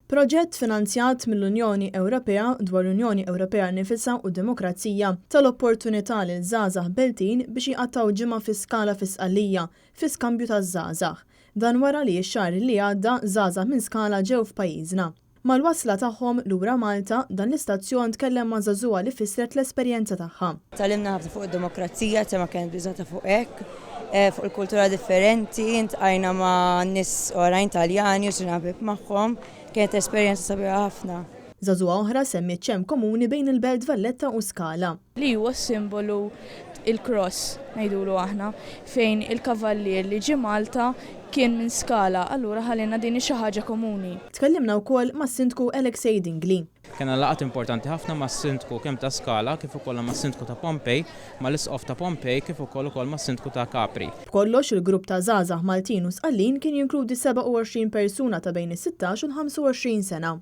Proġett finanzjat mill-Unjoni Ewropea dwar l-Unjoni Ewropea nifisha u d-demokrazija tal-opportunità lil żgħażagħ Beltin biex jqattaw ġimgħa fiskala fisqalija fi skambju taż-żgħażagħ. Dan wara li x-xahar li għadda żgħażagħ minn Skala ġew f'pajjiżna. Mal-wasla tagħhom lura Malta dan l-istazzjon tkellem ma' żagħżugħa li fissret l-esperjenza tagħha. Talimna ħafna fuq id-demokrazija, ma kienet biżgħata fuq hekk, fuq il-kultura differenti, ntqajna ma' nies oħrajn Taljani u x'nabib magħhom, kienet esperjenza sabiħa ħafna. Żagħżugħa oħra semmiet ċemm komuni bejn il-Belt Valletta u Skala. Li huwa simbolu il-cross ngħidulu aħna fejn il-kavallier li ġie Malta kien minn Skala, allura ħallina din xi ħaġa komuni. Tkellimna wkoll mas-Sindku Alexej Dingli. Kena laqgħat importanti ħafna mas-Sindku kemm ta' Skala kif ukoll mas-Sindku ta' Pompej, mal-Isqof ta' Pompej kif ukoll mas-Sindku ta' Kapri. B'kollox il-grupp ta' żgħażagħ Maltin u Sqallin kien jinkludi 27 persuna ta' bejn is-16 u l-25 sena.